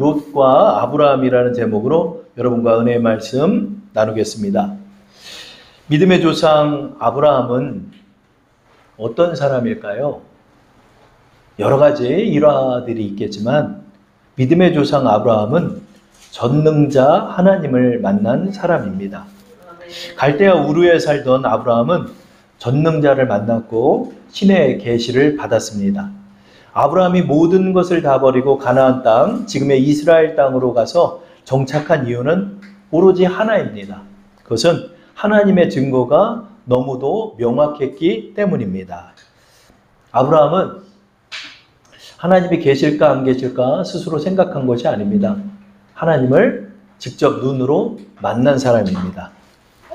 롯과 아브라함이라는 제목으로 여러분과 은혜의 말씀 나누겠습니다. 믿음의 조상 아브라함은 어떤 사람일까요? 여러 가지 일화들이 있겠지만 믿음의 조상 아브라함은 전능자 하나님을 만난 사람입니다. 갈대아 우르에 살던 아브라함은 전능자를 만났고 신의 계시를 받았습니다. 아브라함이 모든 것을 다 버리고 가나안 땅, 지금의 이스라엘 땅으로 가서 정착한 이유는 오로지 하나입니다. 그것은 하나님의 증거가 너무도 명확했기 때문입니다. 아브라함은 하나님이 계실까 안 계실까 스스로 생각한 것이 아닙니다. 하나님을 직접 눈으로 만난 사람입니다.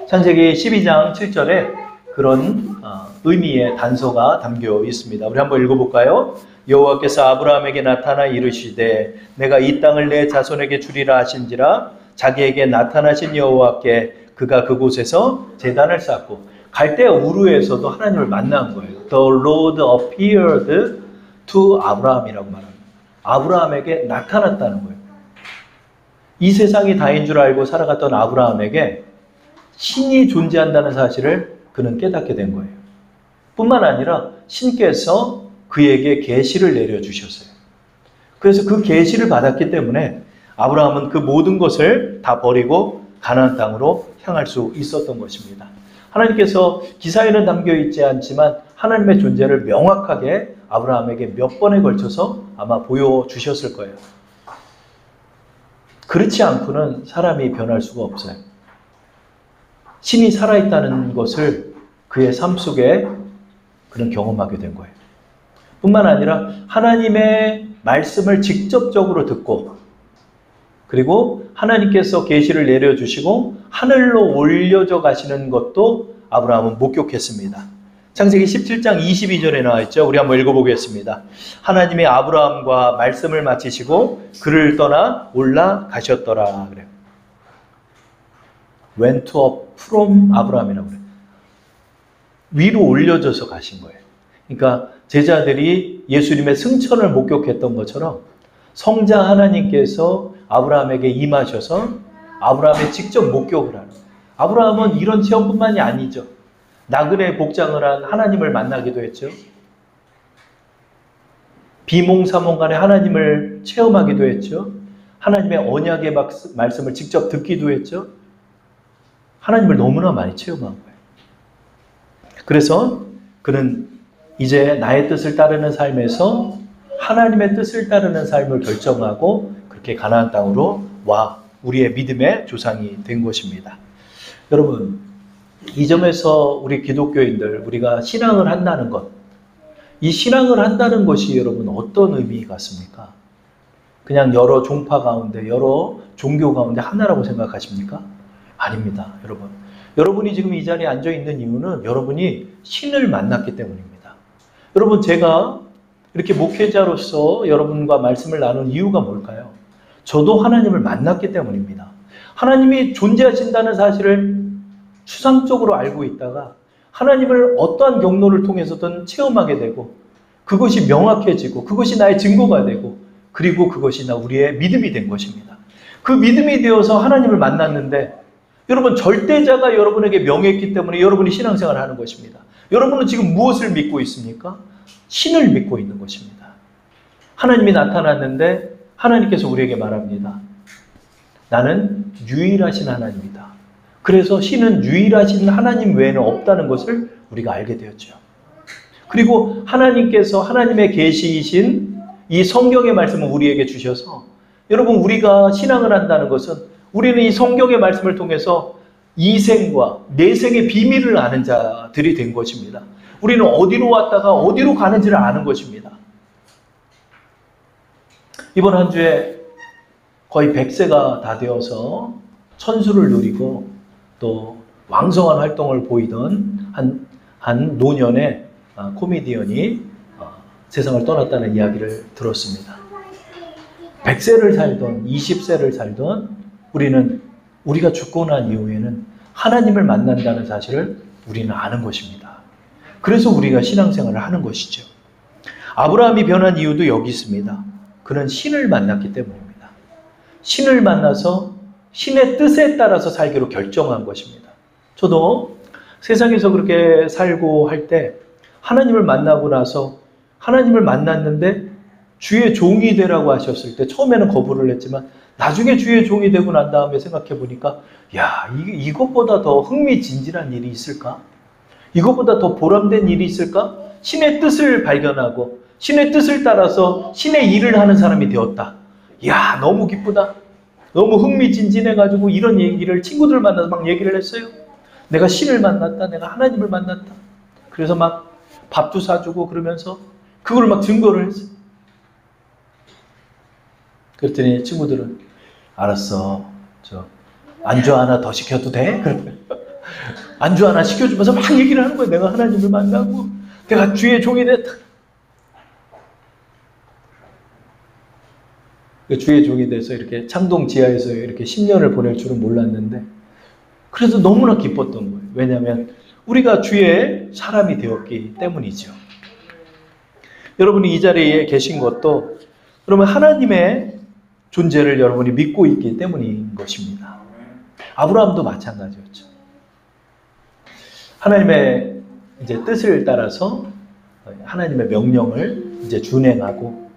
창세기 12장 7절에 그런 의미의 단서가 담겨 있습니다. 우리 한번 읽어볼까요? 여호와께서 아브라함에게 나타나 이르시되 내가 이 땅을 내 자손에게 주리라 하신지라. 자기에게 나타나신 여호와께 그가 그곳에서 제단을 쌓고, 갈대아 우르에서도 하나님을 만난 거예요. The Lord appeared to 아브라함이라고 말합니다. 아브라함에게 나타났다는 거예요. 이 세상이 다인 줄 알고 살아갔던 아브라함에게 신이 존재한다는 사실을 그는 깨닫게 된 거예요. 뿐만 아니라 신께서 그에게 계시를 내려주셨어요. 그래서 그 계시를 받았기 때문에 아브라함은 그 모든 것을 다 버리고 가나안 땅으로 향할 수 있었던 것입니다. 하나님께서 기사에는 담겨 있지 않지만 하나님의 존재를 명확하게 아브라함에게 몇 번에 걸쳐서 아마 보여주셨을 거예요. 그렇지 않고는 사람이 변할 수가 없어요. 신이 살아있다는 것을 그의 삶 속에 그는 경험하게 된 거예요. 뿐만 아니라 하나님의 말씀을 직접적으로 듣고, 그리고 하나님께서 계시를 내려주시고 하늘로 올려져 가시는 것도 아브라함은 목격했습니다. 창세기 17장 22절에 나와 있죠. 우리 한번 읽어보겠습니다. 하나님이 아브라함과 말씀을 마치시고 그를 떠나 올라가셨더라 그래요. went up from 아브라함이라고 그래요. 위로 올려져서 가신 거예요. 그러니까 제자들이 예수님의 승천을 목격했던 것처럼 성자 하나님께서 아브라함에게 임하셔서 아브라함의 직접 목격을 하는 거예요. 아브라함은 이런 체험뿐만이 아니죠. 나그네 복장을 한 하나님을 만나기도 했죠. 비몽사몽간에 하나님을 체험하기도 했죠. 하나님의 언약의 말씀을 직접 듣기도 했죠. 하나님을 너무나 많이 체험한 거예요. 그래서 그는 이제 나의 뜻을 따르는 삶에서 하나님의 뜻을 따르는 삶을 결정하고 그렇게 가나안 땅으로 와 우리의 믿음의 조상이 된 것입니다. 여러분, 이 점에서 우리 기독교인들, 우리가 신앙을 한다는 것, 이 신앙을 한다는 것이 여러분 어떤 의미 같습니까? 그냥 여러 종파 가운데, 여러 종교 가운데 하나라고 생각하십니까? 아닙니다, 여러분. 여러분이 지금 이 자리에 앉아 있는 이유는 여러분이 신을 만났기 때문입니다. 여러분, 제가 이렇게 목회자로서 여러분과 말씀을 나눈 이유가 뭘까요? 저도 하나님을 만났기 때문입니다. 하나님이 존재하신다는 사실을 추상적으로 알고 있다가 하나님을 어떠한 경로를 통해서든 체험하게 되고 그것이 명확해지고 그것이 나의 증거가 되고 그리고 그것이 우리의 믿음이 된 것입니다. 그 믿음이 되어서 하나님을 만났는데 여러분, 절대자가 여러분에게 명했기 때문에 여러분이 신앙생활을 하는 것입니다. 여러분은 지금 무엇을 믿고 있습니까? 신을 믿고 있는 것입니다. 하나님이 나타났는데 하나님께서 우리에게 말합니다. 나는 유일하신 하나님이다. 그래서 신은 유일하신 하나님 외에는 없다는 것을 우리가 알게 되었죠. 그리고 하나님께서 하나님의 계시이신 이 성경의 말씀을 우리에게 주셔서 여러분, 우리가 신앙을 한다는 것은 우리는 이 성경의 말씀을 통해서 이생과 내생의 비밀을 아는 자들이 된 것입니다. 우리는 어디로 왔다가 어디로 가는지를 아는 것입니다. 이번 한 주에 거의 100세가 다 되어서 천수를 누리고 또 왕성한 활동을 보이던 한 노년의 코미디언이 세상을 떠났다는 이야기를 들었습니다. 100세를 살던 20세를 살던 우리는 우리가 죽고 난 이후에는 하나님을 만난다는 사실을 우리는 아는 것입니다. 그래서 우리가 신앙생활을 하는 것이죠. 아브라함이 변한 이유도 여기 있습니다. 그는 신을 만났기 때문입니다. 신을 만나서 신의 뜻에 따라서 살기로 결정한 것입니다. 저도 세상에서 그렇게 살고 할 때 하나님을 만나고 나서 하나님을 만났는데 주의 종이 되라고 하셨을 때 처음에는 거부를 했지만 나중에 주의 종이 되고 난 다음에 생각해 보니까 야, 이것보다 더 흥미진진한 일이 있을까? 이것보다 더 보람된 일이 있을까? 신의 뜻을 발견하고 신의 뜻을 따라서 신의 일을 하는 사람이 되었다. 야, 너무 기쁘다. 너무 흥미진진해가지고 이런 얘기를 친구들 만나서 막 얘기를 했어요. 내가 신을 만났다. 내가 하나님을 만났다. 그래서 막 밥도 사주고 그러면서 그걸 막 증거를 했어요. 그랬더니 친구들은 알았어. 저 안주 하나 더 시켜도 돼? 그러면 안주 하나 시켜주면서 막 얘기를 하는 거예요. 내가 하나님을 만나고 내가 주의 종이 됐다. 주의 종이 돼서 이렇게 창동 지하에서 이렇게 10년을 보낼 줄은 몰랐는데 그래서 너무나 기뻤던 거예요. 왜냐하면 우리가 주의 사람이 되었기 때문이죠. 여러분이 이 자리에 계신 것도 그러면 하나님의 존재를 여러분이 믿고 있기 때문인 것입니다. 아브라함도 마찬가지였죠. 하나님의 이제 뜻을 따라서 하나님의 명령을 이제 준행하고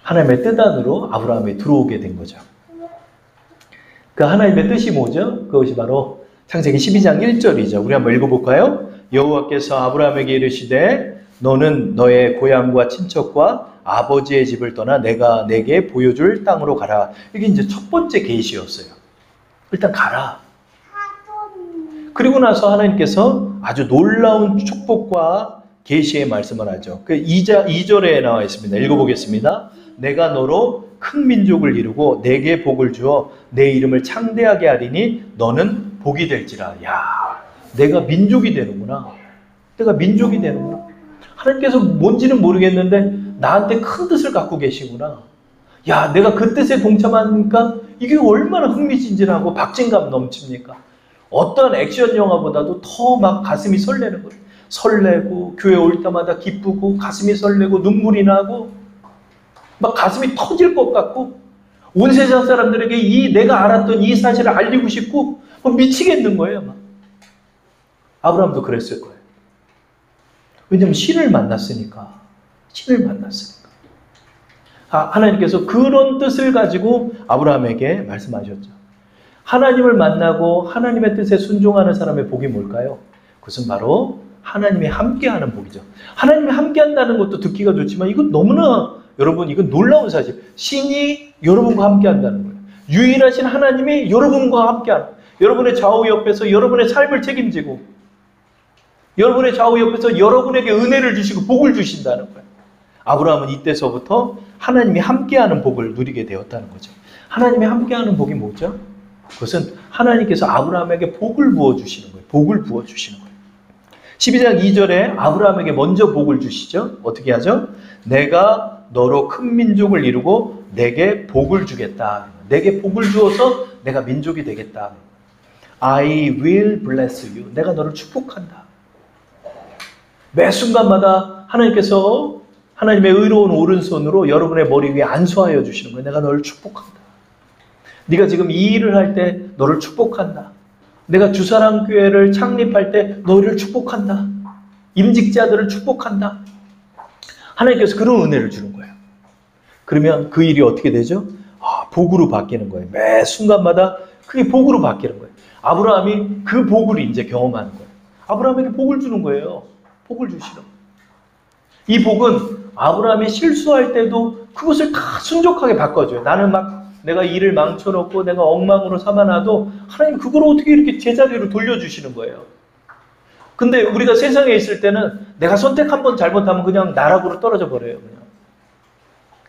하나님의 뜻 안으로 아브라함이 들어오게 된 거죠. 그 하나님의 뜻이 뭐죠? 그것이 바로 창세기 12장 1절이죠. 우리 한번 읽어볼까요? 여호와께서 아브라함에게 이르시되 너는 너의 고향과 친척과 아버지의 집을 떠나 내가 내게 보여줄 땅으로 가라. 이게 이제 첫 번째 계시였어요. 일단 가라. 그리고 나서 하나님께서 아주 놀라운 축복과 계시의 말씀을 하죠. 그 2절에 나와 있습니다. 읽어보겠습니다. 내가 너로 큰 민족을 이루고 내게 복을 주어 내 이름을 창대하게 하리니 너는 복이 될지라. 야, 내가 민족이 되는구나. 내가 민족이 되는구나. 하나님께서 뭔지는 모르겠는데 나한테 큰 뜻을 갖고 계시구나. 야, 내가 그 뜻에 동참하니까 이게 얼마나 흥미진진하고 박진감 넘칩니까? 어떠한 액션 영화보다도 더 막 가슴이 설레는 거예요. 설레고 교회 올 때마다 기쁘고 가슴이 설레고 눈물이 나고 막 가슴이 터질 것 같고 온 세상 사람들에게 이 내가 알았던 이 사실을 알리고 싶고 미치겠는 거예요. 막. 아브라함도 그랬을 거예요. 왜냐하면 신을 만났으니까. 신을 만났으니까. 하나님께서 그런 뜻을 가지고 아브라함에게 말씀하셨죠. 하나님을 만나고 하나님의 뜻에 순종하는 사람의 복이 뭘까요? 그것은 바로 하나님이 함께하는 복이죠. 하나님이 함께한다는 것도 듣기가 좋지만 이건 너무나 여러분 이건 놀라운 사실. 신이 여러분과 함께한다는 거예요. 유일하신 하나님이 여러분과 함께하는 여러분의 좌우 옆에서 여러분의 삶을 책임지고 여러분의 좌우 옆에서 여러분에게 은혜를 주시고 복을 주신다는 거예요. 아브라함은 이때서부터 하나님이 함께하는 복을 누리게 되었다는 거죠. 하나님이 함께하는 복이 뭐죠? 그것은 하나님께서 아브라함에게 복을 부어주시는 거예요. 복을 부어주시는 거예요. 12장 2절에 아브라함에게 먼저 복을 주시죠. 어떻게 하죠? 내가 너로 큰 민족을 이루고 내게 복을 주겠다. 내게 복을 주어서 내가 민족이 되겠다. I will bless you. 내가 너를 축복한다. 매 순간마다 하나님께서 하나님의 의로운 오른손으로 여러분의 머리 위에 안수하여 주시는 거예요. 내가 너를 축복한다. 네가 지금 이 일을 할 때 너를 축복한다. 내가 주사랑교회를 창립할 때 너를 축복한다. 임직자들을 축복한다. 하나님께서 그런 은혜를 주는 거예요. 그러면 그 일이 어떻게 되죠? 복으로 바뀌는 거예요. 매 순간마다 그게 복으로 바뀌는 거예요. 아브라함이 그 복을 이제 경험하는 거예요. 아브라함에게 복을 주는 거예요. 복을 주시는 거예요. 이 복은 아브라함이 실수할 때도 그것을 다 순종하게 바꿔줘요. 나는 막 내가 일을 망쳐놓고 내가 엉망으로 삼아놔도 하나님 그걸 어떻게 이렇게 제자리로 돌려주시는 거예요. 근데 우리가 세상에 있을 때는 내가 선택 한 번 잘못하면 그냥 나락으로 떨어져 버려요. 그냥.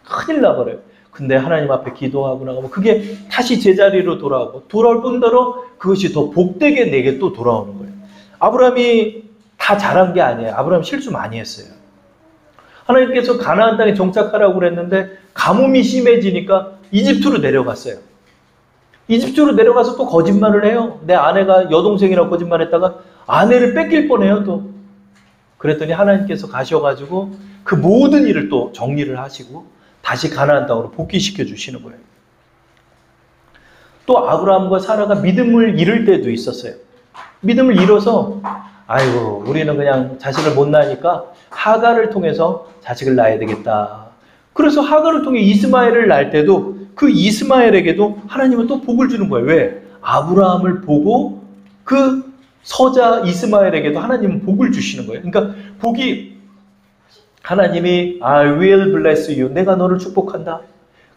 큰일 나버려요. 근데 하나님 앞에 기도하고 나가면 그게 다시 제자리로 돌아오고 돌아올 뿐더러 그것이 더 복되게 내게 또 돌아오는 거예요. 아브라함이 다 잘한 게 아니에요. 아브라함 실수 많이 했어요. 하나님께서 가나안 땅에 정착하라고 그랬는데 가뭄이 심해지니까 이집트로 내려갔어요. 이집트로 내려가서 또 거짓말을 해요. 내 아내가 여동생이라고 거짓말했다가 아내를 뺏길 뻔해요. 또 그랬더니 하나님께서 가셔가지고 그 모든 일을 또 정리를 하시고 다시 가나안 땅으로 복귀시켜 주시는 거예요. 또 아브라함과 사라가 믿음을 잃을 때도 있었어요. 믿음을 잃어서 아이고 우리는 그냥 자식을 못 낳으니까 하갈을 통해서 자식을 낳아야 되겠다. 그래서 하갈을 통해 이스마엘을 낳을 때도 그 이스마엘에게도 하나님은 또 복을 주는 거예요. 왜? 아브라함을 보고 그 서자 이스마엘에게도 하나님은 복을 주시는 거예요. 그러니까 복이 하나님이 I will bless you. 내가 너를 축복한다.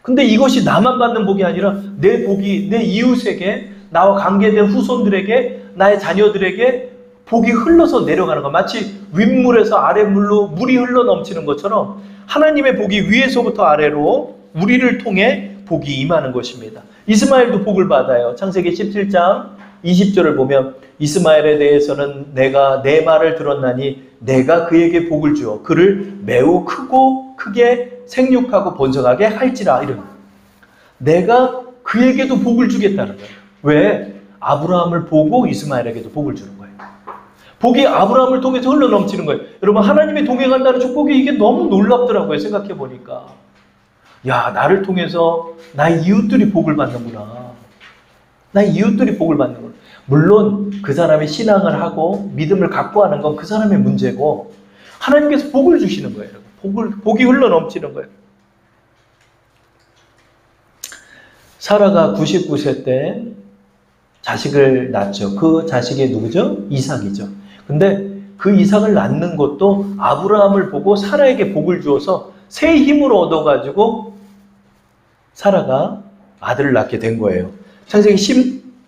근데 이것이 나만 받는 복이 아니라 내 복이 내 이웃에게 나와 관계된 후손들에게 나의 자녀들에게 복이 흘러서 내려가는 거. 마치 윗물에서 아랫물로 물이 흘러 넘치는 것처럼 하나님의 복이 위에서부터 아래로 우리를 통해 복이 임하는 것입니다. 이스마엘도 복을 받아요. 창세기 17장 20절을 보면 이스마엘에 대해서는 내가 내 말을 들었나니 내가 그에게 복을 주어 그를 매우 크게 생육하고 번성하게 할지라. 이런 내가 그에게도 복을 주겠다는 거예요. 왜? 아브라함을 보고 이스마엘에게도 복을 주는 거예요. 복이 아브라함을 통해서 흘러 넘치는 거예요. 여러분 하나님이 동행한다는 축복이 이게 너무 놀랍더라고요. 생각해 보니까 야 나를 통해서 나의 이웃들이 복을 받는구나. 나의 이웃들이 복을 받는구나. 물론 그 사람이 신앙을 하고 믿음을 갖고 하는 건 그 사람의 문제고 하나님께서 복을 주시는 거예요. 복이 흘러 넘치는 거예요. 사라가 99세 때 자식을 낳죠. 그 자식이 누구죠? 이삭이죠. 근데 그 이삭을 낳는 것도 아브라함을 보고 사라에게 복을 주어서 새 힘을 얻어가지고 사라가 아들을 낳게 된 거예요. 창세기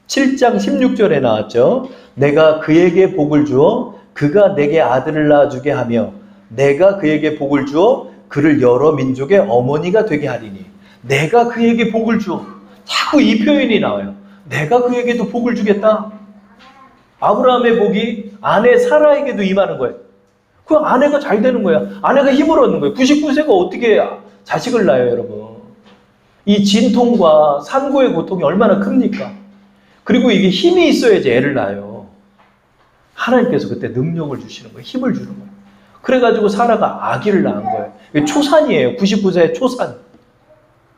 7장 16절에 나왔죠. 내가 그에게 복을 주어 그가 내게 아들을 낳아주게 하며 내가 그에게 복을 주어 그를 여러 민족의 어머니가 되게 하리니. 내가 그에게 복을 주어. 자꾸 이 표현이 나와요. 내가 그에게도 복을 주겠다. 아브라함의 복이 아내 사라에게도 임하는 거예요. 그 아내가 잘 되는 거야. 아내가 힘을 얻는 거예요. 99세가 어떻게 자식을 낳아요, 여러분. 이 진통과 산고의 고통이 얼마나 큽니까? 그리고 이게 힘이 있어야지 애를 낳아요. 하나님께서 그때 능력을 주시는 거예요. 힘을 주는 거예요. 그래가지고 사라가 아기를 낳은 거예요. 초산이에요. 99세의 초산.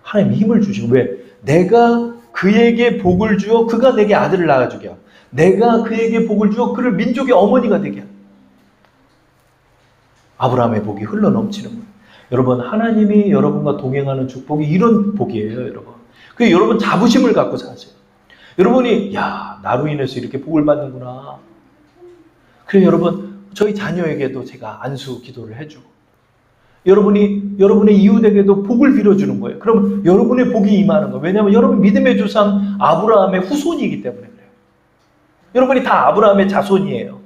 하나님이 힘을 주시고. 왜? 내가 그에게 복을 주어 그가 내게 아들을 낳아주게 하고 내가 그에게 복을 주어 그를 민족의 어머니가 되게 하고. 아브라함의 복이 흘러 넘치는 거예요. 여러분 하나님이 여러분과 동행하는 축복이 이런 복이에요. 여러분. 그래서 여러분 자부심을 갖고 사세요. 여러분이 야 나로 인해서 이렇게 복을 받는구나. 그래서 여러분 저희 자녀에게도 제가 안수 기도를 해주고 여러분이 여러분의 이웃에게도 복을 빌어주는 거예요. 그럼 여러분의 복이 임하는 거예요. 왜냐하면 여러분 믿음의 조상 아브라함의 후손이기 때문에 그래요. 여러분이 다 아브라함의 자손이에요.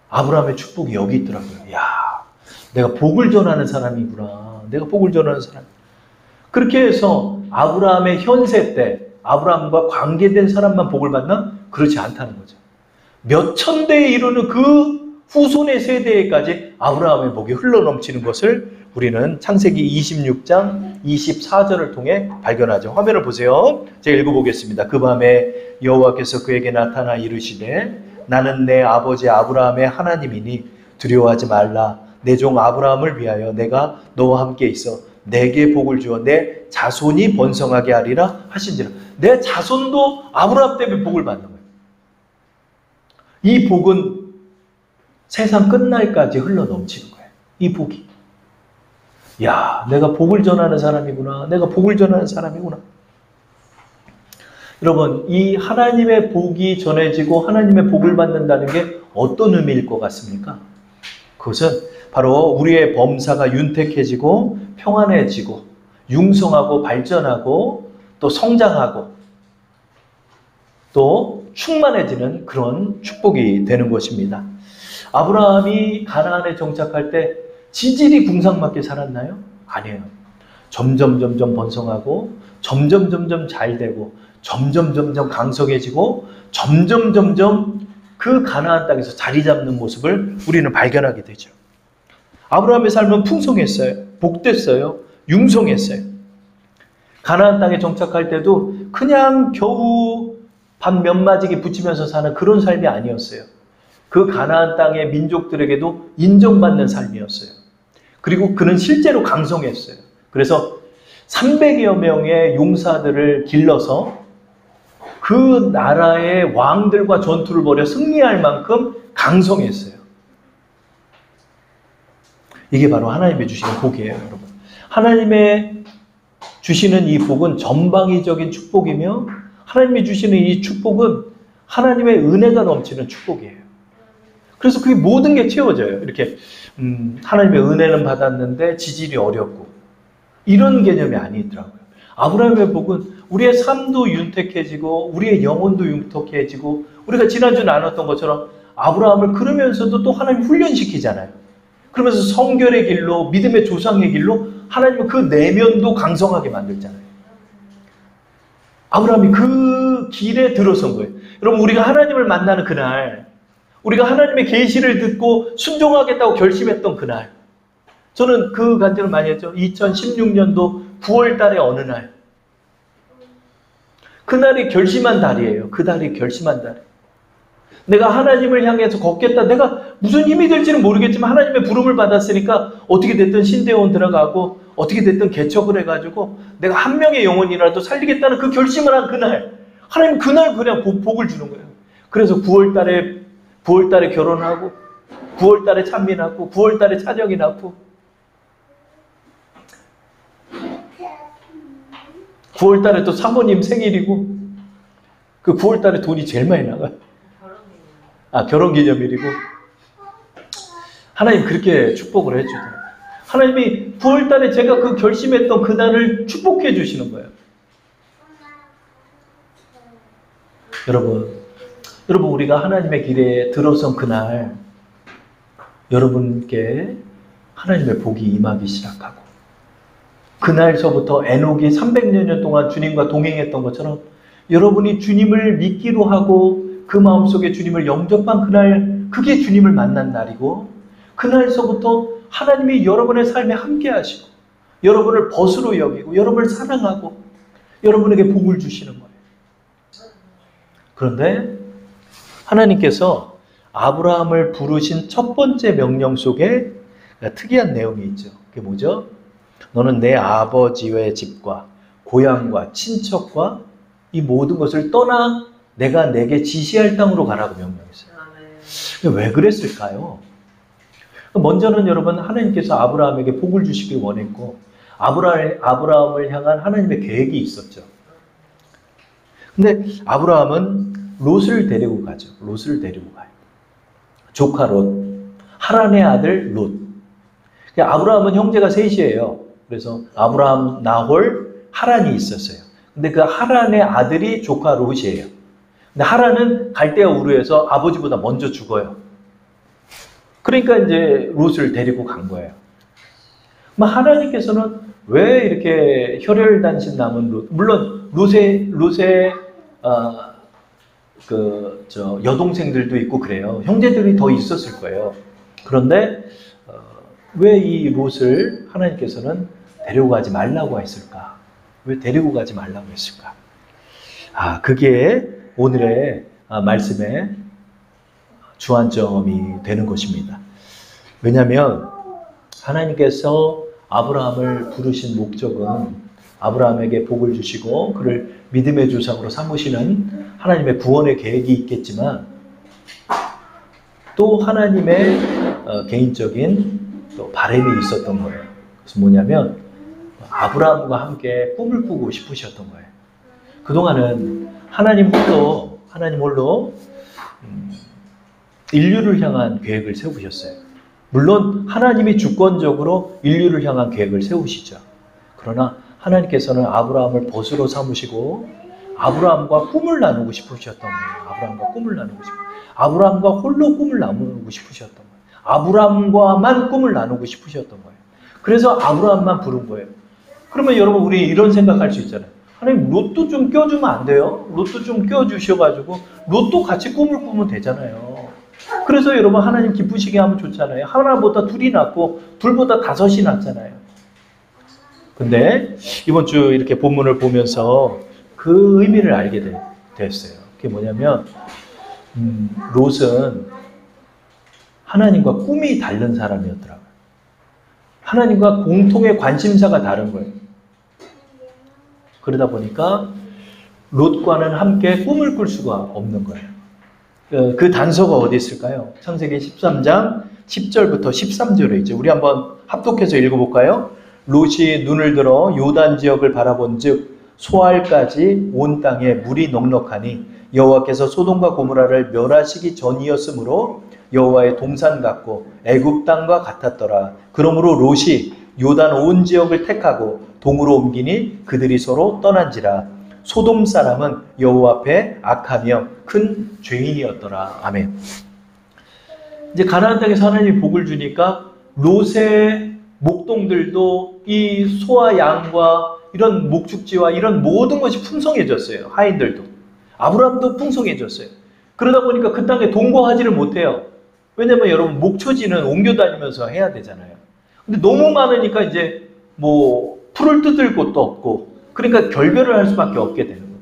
아브라함의 축복이 여기 있더라고요. 야, 내가 복을 전하는 사람이구나. 내가 복을 전하는 사람. 그렇게 해서 아브라함의 현세 때 아브라함과 관계된 사람만 복을 받나? 그렇지 않다는 거죠. 몇 천대에 이르는 그 후손의 세대에까지 아브라함의 복이 흘러넘치는 것을 우리는 창세기 26장 24절을 통해 발견하죠. 화면을 보세요. 제가 읽어보겠습니다. 그 밤에 여호와께서 그에게 나타나 이르시되 나는 내 아버지 아브라함의 하나님이니 두려워하지 말라. 내 종 아브라함을 위하여 내가 너와 함께 있어 내게 복을 주어 내 자손이 번성하게 하리라 하신지라. 내 자손도 아브라함 때문에 복을 받는 거예요. 이 복은 세상 끝날까지 흘러 넘치는 거예요. 이 복이. 야, 내가 복을 전하는 사람이구나. 내가 복을 전하는 사람이구나. 여러분, 이 하나님의 복이 전해지고 하나님의 복을 받는다는 게 어떤 의미일 것 같습니까? 그것은 바로 우리의 범사가 윤택해지고 평안해지고 융성하고 발전하고 또 성장하고 또 충만해지는 그런 축복이 되는 것입니다. 아브라함이 가나안에 정착할 때 지질이 궁상맞게 살았나요? 아니에요. 점점 번성하고 점점 잘 되고 점점 강성해지고 점점 그 가나안 땅에서 자리 잡는 모습을 우리는 발견하게 되죠. 아브라함의 삶은 풍성했어요. 복됐어요. 융성했어요. 가나안 땅에 정착할 때도 그냥 겨우 밥 몇 마디게 붙이면서 사는 그런 삶이 아니었어요. 그 가나안 땅의 민족들에게도 인정받는 삶이었어요. 그리고 그는 실제로 강성했어요. 그래서 300여 명의 용사들을 길러서 그 나라의 왕들과 전투를 벌여 승리할 만큼 강성했어요. 이게 바로 하나님이 주시는 복이에요, 여러분. 하나님의 주시는 이 복은 전방위적인 축복이며 하나님이 주시는 이 축복은 하나님의 은혜가 넘치는 축복이에요. 그래서 그게 모든 게 채워져요. 이렇게 하나님의 은혜는 받았는데 지질이 어렵고 이런 개념이 아니더라고요. 아브라함의 복은 우리의 삶도 윤택해지고 우리의 영혼도 윤택해지고 우리가 지난주 나눴던 것처럼 아브라함을 그러면서도 또 하나님이 훈련시키잖아요. 그러면서 성결의 길로 믿음의 조상의 길로 하나님은 그 내면도 강성하게 만들잖아요. 아브라함이 그 길에 들어선 거예요. 여러분 우리가 하나님을 만나는 그날 우리가 하나님의 계시를 듣고 순종하겠다고 결심했던 그날 저는 그 간증을 많이 했죠. 2016년도 9월 달의 어느 날 그날이 결심한 달이에요. 그 달이 결심한 달. 내가 하나님을 향해서 걷겠다. 내가 무슨 힘이 될지는 모르겠지만 하나님의 부름을 받았으니까 어떻게 됐든 신대원 들어가고 어떻게 됐든 개척을 해가지고 내가 한 명의 영혼이라도 살리겠다는 그 결심을 한 그날 하나님 그날 그냥 복을 주는 거예요. 그래서 9월 달에 결혼하고 9월 달에 찬민하고 9월 달에 찬영이 낳고 9월 달에 또 사모님 생일이고 그 9월 달에 돈이 제일 많이 나가요. 결혼기념일이고 하나님 그렇게 축복을 해주더라고요. 하나님이 9월 달에 제가 그 결심했던 그날을 축복해 주시는 거예요. 여러분 우리가 하나님의 길에 들어선 그날 여러분께 하나님의 복이 임하기 시작하고 그날서부터 에녹이 300여 년 동안 주님과 동행했던 것처럼 여러분이 주님을 믿기로 하고 그 마음속에 주님을 영접한 그날 그게 주님을 만난 날이고 그날서부터 하나님이 여러분의 삶에 함께 하시고 여러분을 벗으로 여기고 여러분을 사랑하고 여러분에게 복을 주시는 거예요. 그런데 하나님께서 아브라함을 부르신 첫 번째 명령 속에 특이한 내용이 있죠. 그게 뭐죠? 너는 내 아버지의 집과 고향과 친척과 이 모든 것을 떠나 내가 내게 지시할 땅으로 가라고 명령했어요. 왜 그랬을까요? 먼저는 여러분 하나님께서 아브라함에게 복을 주시길 원했고 아브라함을 향한 하나님의 계획이 있었죠. 근데 아브라함은 롯을 데리고 가죠. 롯을 데리고 가요. 조카 롯, 하란의 아들 롯. 아브라함은 형제가 셋이에요. 그래서 아브라함, 나홀, 하란이 있었어요. 근데 그 하란의 아들이 조카 롯이에요. 근데 하란은 갈대아 우르에서 아버지보다 먼저 죽어요. 그러니까 이제 롯을 데리고 간 거예요. 하나님께서는 왜 이렇게 혈혈단신 남은 롯, 물론 롯의 여동생들도 있고 그래요. 형제들이 더 있었을 거예요. 그런데 왜 이 롯을 하나님께서는 데리고 가지 말라고 했을까? 왜 데리고 가지 말라고 했을까? 그게 오늘의 말씀의 주안점이 되는 것입니다. 왜냐하면 하나님께서 아브라함을 부르신 목적은 아브라함에게 복을 주시고 그를 믿음의 조상으로 삼으시는 하나님의 구원의 계획이 있겠지만 또 하나님의 개인적인 또 바람이 있었던 거예요. 그래서 뭐냐면 아브라함과 함께 꿈을 꾸고 싶으셨던 거예요. 그동안은 하나님 홀로 인류를 향한 계획을 세우셨어요. 물론 하나님이 주권적으로 인류를 향한 계획을 세우시죠. 그러나 하나님께서는 아브라함을 벗으로 삼으시고 아브라함과 꿈을 나누고 싶으셨던 거예요. 아브라함과 홀로 꿈을 나누고 싶으셨던 거예요. 아브라함과만 꿈을 나누고 싶으셨던 거예요. 그래서 아브라함만 부른 거예요. 그러면 여러분 우리 이런 생각할 수 있잖아요. 하나님 롯도 좀 껴주면 안 돼요? 롯도 좀 껴주셔가지고 롯도 같이 꿈을 꾸면 되잖아요. 그래서 여러분 하나님 기쁘시게 하면 좋잖아요. 하나보다 둘이 낫고 둘보다 다섯이 낫잖아요. 근데 이번 주 이렇게 본문을 보면서 그 의미를 알게 됐어요. 그게 뭐냐면 롯은 하나님과 꿈이 다른 사람이었더라고요. 하나님과 공통의 관심사가 다른 거예요. 그러다 보니까 롯과는 함께 꿈을 꿀 수가 없는 거예요. 그 단서가 어디 있을까요? 창세기 13장 10절부터 13절에 있죠. 우리 한번 합독해서 읽어볼까요? 롯이 눈을 들어 요단 지역을 바라본즉 소알까지 온 땅에 물이 넉넉하니 여호와께서 소돔과 고모라를 멸하시기 전이었으므로 여호와의 동산 같고 애굽 땅과 같았더라. 그러므로 롯이 요단 온 지역을 택하고 동으로 옮기니 그들이 서로 떠난지라. 소돔 사람은 여호와 앞에 악하며 큰 죄인이었더라. 아멘. 이제 가나안 땅에서 하나님이 복을 주니까 롯의 목동들도 이 소와 양과 이런 목축지와 이런 모든 것이 풍성해졌어요. 하인들도. 아브라함도 풍성해졌어요. 그러다 보니까 그 땅에 동거하지를 못해요. 왜냐면 여러분 목초지는 옮겨 다니면서 해야 되잖아요. 근데 너무 많으니까 이제 뭐 풀을 뜯을 곳도 없고 그러니까 결별을 할 수밖에 없게 되는 거예요.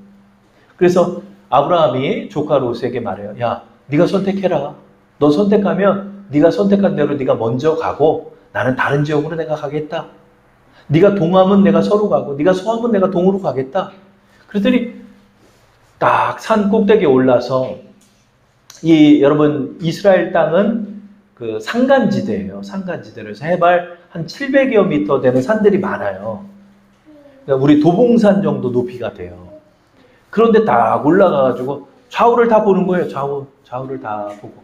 그래서 아브라함이 조카 롯에게 말해요. 야, 네가 선택해라. 너 선택하면 네가 선택한 대로 네가 먼저 가고 나는 다른 지역으로 내가 가겠다. 네가 동하면 내가 서로 가고 네가 서하면 내가 동으로 가겠다. 그랬더니 딱 산 꼭대기에 올라서 여러분 이스라엘 땅은 그 산간지대예요. 산간지대라서 해발 한 700여 미터 되는 산들이 많아요. 그러니까 우리 도봉산 정도 높이가 돼요. 그런데 딱 올라가가지고 좌우를 다 보는 거예요. 좌우를 다 보고.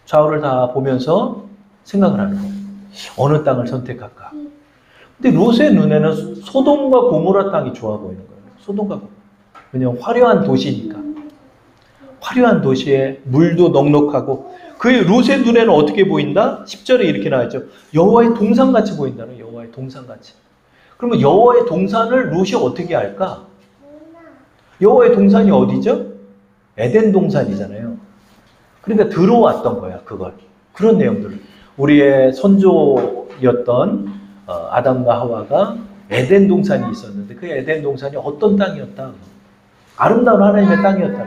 좌우를 다 보면서 생각을 하는 거예요. 어느 땅을 선택할까? 근데 롯의 눈에는 소돔과 고모라 땅이 좋아 보이는 거예요. 소돔과 고모라. 왜냐하면 화려한 도시니까. 화려한 도시에 물도 넉넉하고 그 롯의 눈에는 어떻게 보인다? 10절에 이렇게 나와있죠. 여호와의 동산같이 보인다는 여호와의 동산같이. 그러면 여호와의 동산을 롯이 어떻게 할까? 여호와의 동산이 어디죠? 에덴 동산이잖아요. 그러니까 들어왔던 거야, 그걸. 그런 내용들을. 우리의 선조였던 아담과 하와가 에덴 동산이 있었는데 그 에덴 동산이 어떤 땅이었다? 아름다운 하나님의 땅이었다.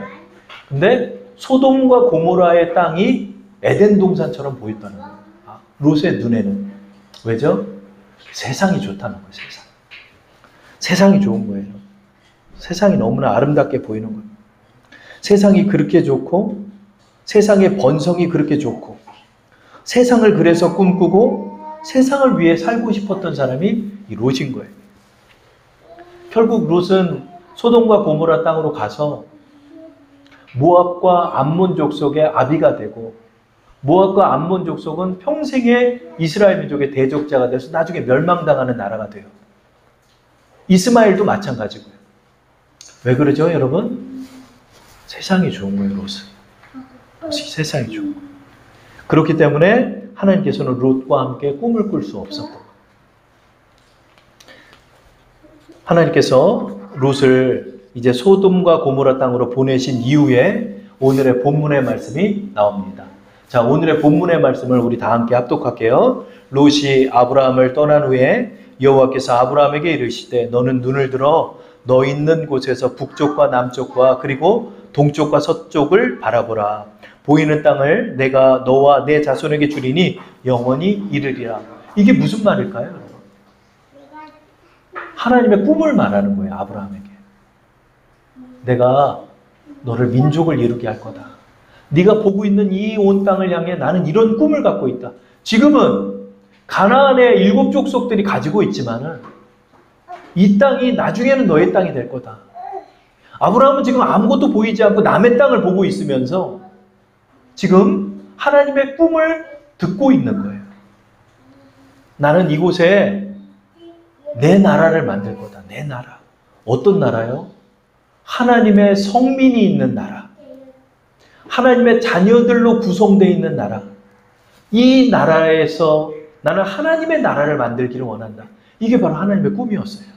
근데 소돔과 고모라의 땅이 에덴 동산처럼 보였다는 거예요. 롯의 눈에는. 왜죠? 세상이 좋다는 거예요. 세상이 좋은 거예요. 세상이 너무나 아름답게 보이는 거예요. 세상이 그렇게 좋고 세상의 번성이 그렇게 좋고 세상을 그래서 꿈꾸고 세상을 위해 살고 싶었던 사람이 이 롯인 거예요. 결국 롯은 소돔과 고모라 땅으로 가서 모압과 암몬 족속의 아비가 되고 모압과 암몬 족속은 평생에 이스라엘 민족의 대적자가 돼서 나중에 멸망당하는 나라가 돼요. 이스마엘도 마찬가지고요. 왜 그러죠, 여러분? 세상이 좋은 거예요, 롯은. 세상이 좋은 거예요. 그렇기 때문에 하나님께서는 롯과 함께 꿈을 꿀 수 없었던 거예요. 하나님께서 롯을 이제 소돔과 고모라 땅으로 보내신 이후에 오늘의 본문의 말씀이 나옵니다. 자, 오늘의 본문의 말씀을 우리 다 함께 합독할게요. 롯이 아브라함을 떠난 후에 여호와께서 아브라함에게 이르시되 너는 눈을 들어 너 있는 곳에서 북쪽과 남쪽과 그리고 동쪽과 서쪽을 바라보라. 보이는 땅을 내가 너와 내 자손에게 주리니 영원히 이르리라. 이게 무슨 말일까요? 하나님의 꿈을 말하는 거예요. 아브라함에게. 내가 너를 민족을 이루게 할 거다. 네가 보고 있는 이 온 땅을 향해 나는 이런 꿈을 갖고 있다. 지금은 가나안의 7 족속들이 가지고 있지만은 이 땅이 나중에는 너의 땅이 될 거다. 아브라함은 지금 아무것도 보이지 않고 남의 땅을 보고 있으면서 지금 하나님의 꿈을 듣고 있는 거예요. 나는 이곳에 내 나라를 만들 거다. 내 나라. 어떤 나라요? 하나님의 성민이 있는 나라. 하나님의 자녀들로 구성되어 있는 나라. 이 나라에서 나는 하나님의 나라를 만들기를 원한다. 이게 바로 하나님의 꿈이었어요.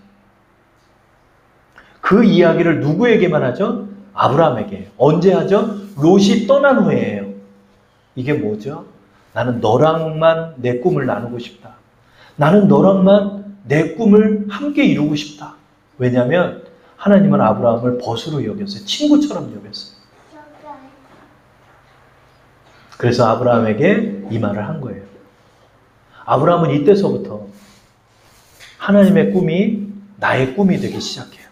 그 이야기를 누구에게만 하죠? 아브라함에게. 언제 하죠? 롯이 떠난 후에예요. 이게 뭐죠? 나는 너랑만 내 꿈을 나누고 싶다. 나는 너랑만 내 꿈을 함께 이루고 싶다. 왜냐하면 하나님은 아브라함을 벗으로 여겼어요. 친구처럼 여겼어요. 그래서 아브라함에게 이 말을 한 거예요. 아브라함은 이때서부터 하나님의 꿈이 나의 꿈이 되기 시작해요.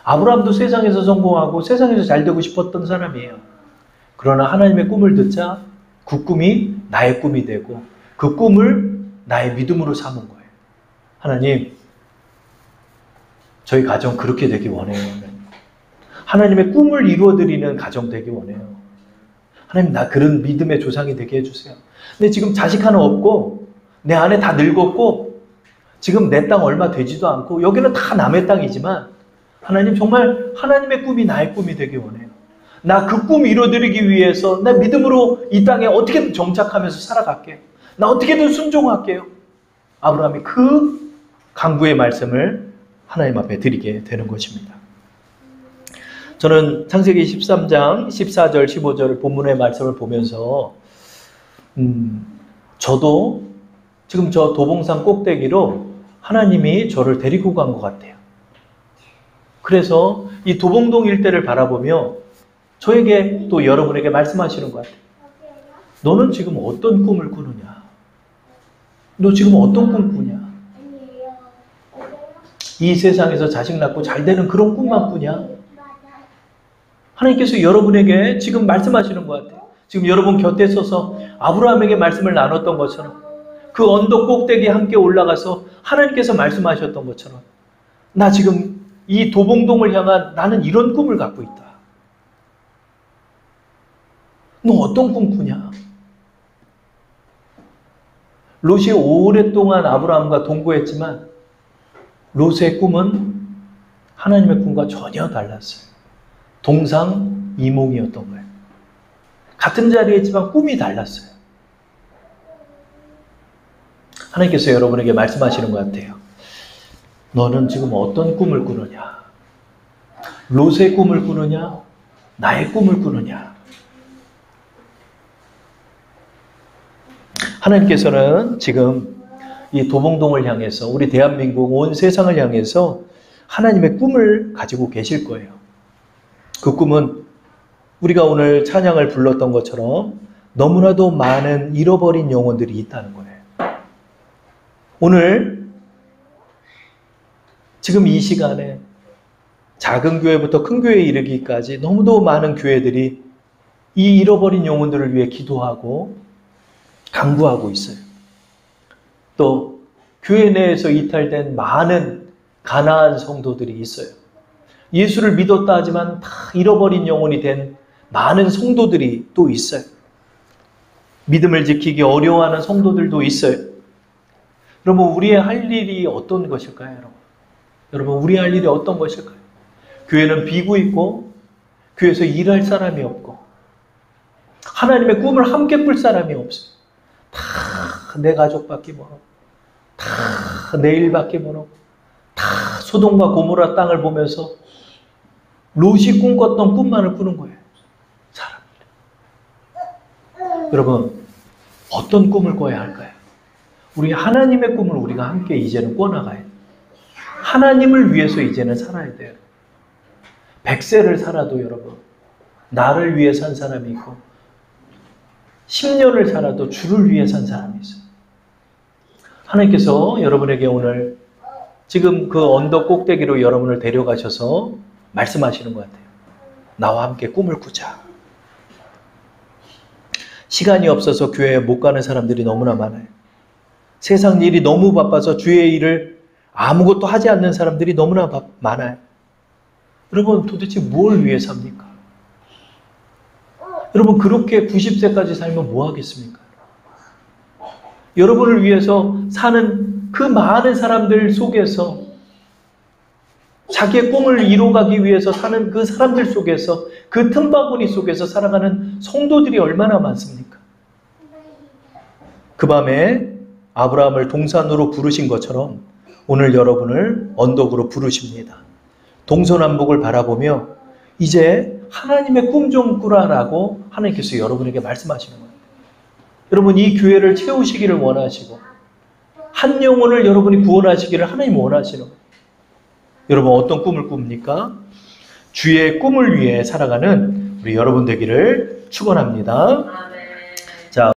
아브라함도 세상에서 성공하고 세상에서 잘 되고 싶었던 사람이에요. 그러나 하나님의 꿈을 듣자 그 꿈이 나의 꿈이 되고 그 꿈을 나의 믿음으로 삼은 거예요. 하나님, 저희 가정 그렇게 되기 원해요. 하나님의 꿈을 이루어드리는 가정 되기 원해요. 하나님, 나 그런 믿음의 조상이 되게 해주세요. 근데 지금 자식 하나 없고 내 아내 다 늙었고 지금 내 땅 얼마 되지도 않고 여기는 다 남의 땅이지만 하나님, 정말 하나님의 꿈이 나의 꿈이 되기 원해요. 나 그 꿈 이루어드리기 위해서 나 믿음으로 이 땅에 어떻게든 정착하면서 살아갈게요. 나 어떻게든 순종할게요. 아브라함이 그 간구의 말씀을 하나님 앞에 드리게 되는 것입니다. 저는 창세기 13장 14절 15절 본문의 말씀을 보면서 저도 지금 저 도봉산 꼭대기로 하나님이 저를 데리고 간 것 같아요. 그래서 이 도봉동 일대를 바라보며 저에게 또 여러분에게 말씀하시는 것 같아요. 너는 지금 어떤 꿈을 꾸느냐? 너 지금 어떤 꿈 꾸냐? 이 세상에서 자식 낳고 잘 되는 그런 꿈만 꾸냐? 하나님께서 여러분에게 지금 말씀하시는 것 같아요. 지금 여러분 곁에 서서 아브라함에게 말씀을 나눴던 것처럼 그 언덕 꼭대기에 함께 올라가서 하나님께서 말씀하셨던 것처럼 나 지금 이 도봉동을 향한 나는 이런 꿈을 갖고 있다. 너 어떤 꿈 꾸냐? 롯이 오랫동안 아브라함과 동거했지만 롯의 꿈은 하나님의 꿈과 전혀 달랐어요. 동상이몽이었던 거예요. 같은 자리에 있지만 꿈이 달랐어요. 하나님께서 여러분에게 말씀하시는 것 같아요. 너는 지금 어떤 꿈을 꾸느냐? 롯의 꿈을 꾸느냐? 나의 꿈을 꾸느냐? 하나님께서는 지금 이 도봉동을 향해서 우리 대한민국 온 세상을 향해서 하나님의 꿈을 가지고 계실 거예요. 그 꿈은 우리가 오늘 찬양을 불렀던 것처럼 너무나도 많은 잃어버린 영혼들이 있다는 거예요. 오늘 지금 이 시간에 작은 교회부터 큰 교회에 이르기까지 너무도 많은 교회들이 이 잃어버린 영혼들을 위해 기도하고 간구하고 있어요. 또 교회 내에서 이탈된 많은 가나안 성도들이 있어요. 예수를 믿었다 하지만 다 잃어버린 영혼이 된 많은 성도들이 또 있어요. 믿음을 지키기 어려워하는 성도들도 있어요. 여러분, 우리의 할 일이 어떤 것일까요? 여러분, 우리 할 일이 어떤 것일까요? 교회는 비고 있고 교회에서 일할 사람이 없고 하나님의 꿈을 함께 꿀 사람이 없어요. 다 내 가족밖에 모르고 다 내 일밖에 모르고 다 소돔과 고모라 땅을 보면서 롯이 꿈꿨던 꿈만을 꾸는 거예요. 사람들. 여러분, 어떤 꿈을 꿔야 할까요? 우리 하나님의 꿈을 우리가 함께 이제는 꿔나가야 돼요. 하나님을 위해서 이제는 살아야 돼요. 100세를 살아도 여러분, 나를 위해 산 사람이 있고 10년을 살아도 주를 위해 산 사람이 있어요. 하나님께서 여러분에게 오늘 지금 그 언덕 꼭대기로 여러분을 데려가셔서 말씀하시는 것 같아요. 나와 함께 꿈을 꾸자. 시간이 없어서 교회에 못 가는 사람들이 너무나 많아요. 세상 일이 너무 바빠서 주의 일을 아무것도 하지 않는 사람들이 너무나 많아요. 여러분, 도대체 뭘 위해 삽니까? 여러분, 그렇게 90세까지 살면 뭐 하겠습니까? 여러분을 위해서 사는 그 많은 사람들 속에서 자기의 꿈을 이루어가기 위해서 사는 그 사람들 속에서 그 틈바구니 속에서 살아가는 성도들이 얼마나 많습니까? 그 밤에 아브라함을 동산으로 부르신 것처럼 오늘 여러분을 언덕으로 부르십니다. 동서남북을 바라보며 이제 하나님의 꿈 좀 꾸라라고 하나님께서 여러분에게 말씀하시는 거예요. 여러분, 이 교회를 채우시기를 원하시고 한 영혼을 여러분이 구원하시기를 하나님 원하시는 거예요. 여러분, 어떤 꿈을 꿉니까? 주의 꿈을 위해 살아가는 우리 여러분 되기를 축원합니다.